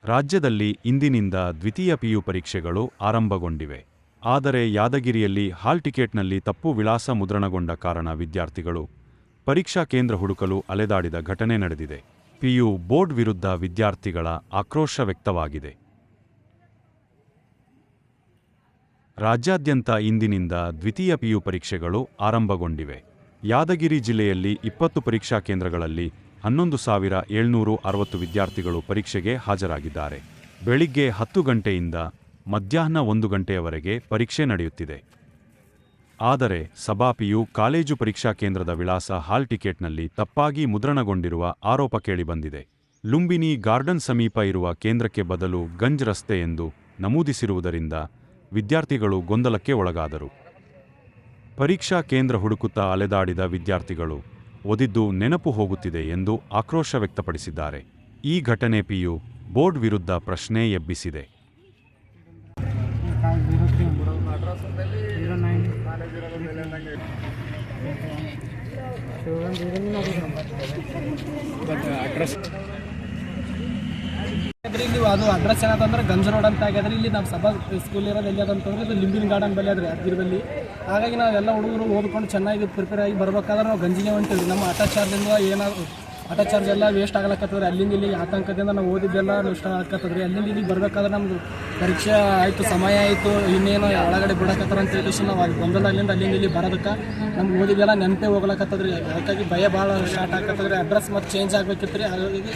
ರಾಜ್ಯದಲ್ಲಿ ಇಂದಿನಿಂದ ದ್ವಿತೀಯ ಪಿಯು ಪರೀಕ್ಷೆಗಳು ಆರಂಭಗೊಂಡಿವೆ. ಆದರೆ ಯಾದಗಿರಿಯಲ್ಲಿ ಹಾಲ್ ಟಿಕೆಟ್ನಲ್ಲಿ ತಪ್ಪು ವಿಳಾಸ ಮುದ್ರಣಗೊಂಡ ಕಾರಣ ವಿದ್ಯಾರ್ಥಿಗಳು ಪರೀಕ್ಷಾ ಕೇಂದ್ರ ಹುಡುಕಲು ಅಲೆದಾಡಿದ ಘಟನೆ ನಡೆದಿದೆ. ಪಿಯು ಬೋರ್ಡ್ ವಿರುದ್ಧ ವಿದ್ಯಾರ್ಥಿಗಳ ಆಕ್ರೋಶ ವ್ಯಕ್ತವಾಗಿದೆ. ರಾಜ್ಯಾದ್ಯಂತ ಇಂದಿನಿಂದ ದ್ವಿತೀಯ ಪಿಯು ಪರೀಕ್ಷೆಗಳು ಆರಂಭಗೊಂಡಿವೆ. ಯಾದಗಿರಿ ಜಿಲ್ಲೆಯಲ್ಲಿ 20 ಪರೀಕ್ಷಾ ಕೇಂದ್ರಗಳಲ್ಲಿ 11,760 ವಿದ್ಯಾರ್ಥಿಗಳು ಪರೀಕ್ಷೆಗೆ ಹಾಜರಾಗಿದ್ದಾರೆ. ಬೆಳಿಗ್ಗೆ 10 ಗಂಟೆಯಿಂದ ಮಧ್ಯಾಹ್ನ 1 ಗಂಟೆಯವರೆಗೆ ಪರೀಕ್ಷೆ ನಡೆಯುತ್ತಿದೆ. ಆದರೆ ಸಬಾ ಪಿಯು ಕಾಲೇಜು ಪರೀಕ್ಷಾ ಕೇಂದ್ರದ ವಿಳಾಸ ಹಾಲ್ ಟಿಕೆಟ್ನಲ್ಲಿ ತಪ್ಪಾಗಿ ಮುದ್ರಣಗೊಂಡಿರುವ ಆರೋಪ ಕೇಳಿಬಂದಿದೆ. ಲುಂಬಿನಿ ಗಾರ್ಡನ್ ಸಮೀಪ ಇರುವ ಕೇಂದ್ರಕ್ಕೆ ಬದಲು ಗಂಜ್ ರಸ್ತೆ ಎಂದು ನಮೂದಿಸಿರುವುದರಿಂದ ವಿದ್ಯಾರ್ಥಿಗಳು ಗೊಂದಲಕ್ಕೆ ಒಳಗಾದರು. ಪರೀಕ್ಷಾ ಕೇಂದ್ರ ಹುಡುಕುತ್ತಾ ಅಲೆದಾಡಿದ ವಿದ್ಯಾರ್ಥಿಗಳು ಓದಿದ್ದು ನೆನಪು ಹೋಗುತ್ತಿದೆ ಎಂದು ಆಕ್ರೋಶ ವ್ಯಕ್ತಪಡಿಸಿದ್ದಾರೆ. ಈ ಘಟನೆ ಪಿಯು ಬೋರ್ಡ್ ವಿರುದ್ಧ ಪ್ರಶ್ನೆ ಎಬ್ಬಿಸಿದೆ. ಅದು ಅಡ್ರೆಸ್ ಏನಂತಂದ್ರೆ ಗಂಜ್ ರೋಡ್ ಅಂತ ಆಗ್ಯದ್ರಿ. ಇಲ್ಲಿ ನಮ್ಮ ಸಭಾ ಸ್ಕೂಲ್ ಇರೋದು ಎಲ್ಲಿ ಅದಂತಂದ್ರೆ ಇದು ಲಿಂಬಿನ ಗಾರ್ಡನ್ ಬಲ್ಲಿ ಅದ್ರಿ ಯಾದಗಿರಿಯಲ್ಲಿ. ಹಾಗಾಗಿ ನಾವೆಲ್ಲ ಹುಡುಗರು ಓದ್ಕೊಂಡು ಚೆನ್ನಾಗಿ ಪ್ರಿಪೇರ್ ಆಗಿ ಬರ್ಬೇಕಾದ್ರೆ ನಾವು ಗಂಜಿಗೆ ಹೊಂಟಿವಿ. ನಮ್ಮ ಆಟೋ ಚಾರ್ಜಿಂದ ಏನಾದ್ರು ಆಟೋ ಚಾರ್ಜ್ ಎಲ್ಲ ವೇಸ್ಟ್ ಆಗಲಕ್ಕತ್ತದ್ರಿ. ಅಲ್ಲಿಂದ ಇಲ್ಲಿ ಆತಂಕದಿಂದ ನಾವು ಓದಿದ್ದೆಲ್ಲ ನಷ್ಟ ಆಗತ್ತದ್ರಿ. ಅಲ್ಲಿಂದ ಇಲ್ಲಿಗೆ ಬರ್ಬೇಕಾದ್ರೆ ನಮ್ದು ಪರೀಕ್ಷೆ ಆಯಿತು, ಸಮಯ ಆಯಿತು, ಇನ್ನೇನು ಒಳಗಡೆ ಬಿಡಕತ್ತಾರ ಅಂತ ಹೇಳಿ ನಾವು ಅಲ್ಲಿ ಗೊಂದಲದಿಂದ ಅಲ್ಲಿಂದ ಇಲ್ಲಿ ಬರೋದಕ್ಕೆ ನಮ್ಗೆ ಓದಿದ್ದೆಲ್ಲ ನೆನಪೇ ಹೋಗ್ಲಕ್ಕತ್ತದ್ರಿ. ಅದಕ್ಕಾಗಿ ಭಯ ಭಾಳ ಸ್ಟಾರ್ಟ್ ಆಗತ್ತದ್ರಿ. ಅಡ್ರೆಸ್ ಮತ್ತು ಚೇಂಜ್ ಆಗಬೇಕಿತ್ತು ರೀ. ಹಾಗಾಗಿ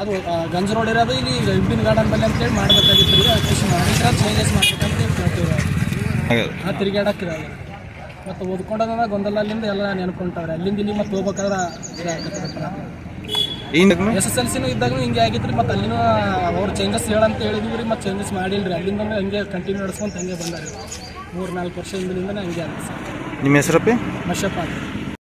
ಅದು ಗಂಜ್ ರೋಡ್ ಇರೋದು ಇಲ್ಲಿ ಲಿಂಬಿನ ಗಾರ್ಡನ್ ಬಲ್ಲಿ ಅಂತೇಳಿ ಮಾಡಬೇಕಾಗಿತ್ತು ರೀ. ಅದಕ್ಕೆ ಮಾಡಿದ್ರೆ ಚೇಂಜಸ್ ಮಾಡ್ಬೇಕಂತ ಹೇಳ್ತೀವಿ. ತಿರುಗಾಡಕ್ಕಿರಲ್ಲ ಮತ್ತು ಓದ್ಕೊಂಡೋದ ಗೊಂದಲದಿಂದ ಎಲ್ಲ ನೆನ್ಕೊಂಡವ್ರೆ. ಅಲ್ಲಿಂದ ಇಲ್ಲಿ ಮತ್ತು ಹೋಗ್ಬೇಕಾದ್ರೆ SSLCನೂ ಇದ್ದಾಗ ಹಿಂಗೆ ಆಗಿತ್ತು ರೀ. ಮತ್ತು ಅಲ್ಲಿನೂ ಅವ್ರು ಚೇಂಜಸ್ ಹೇಳಂತ ಹೇಳಿದ್ವಿ ರೀ, ಮತ್ತು ಚೇಂಜಸ್ ಮಾಡಿಲ್ಲ ರೀ. ಅಲ್ಲಿಂದ ಹಂಗೆ ಕಂಟಿನ್ಯೂ ನಡೆಸ್ಕೊಂತ ಹಂಗೆ ಬಂದಾರೆ. 3-4 ವರ್ಷ ಹಿಂದಿನಿಂದನೇ ಹಂಗೆ ಆಗುತ್ತೆ ಸರ್. ನಿಮ್ಮ ಹೆಸರಪ್ಪಿ? ಮಶಪ್ಪ.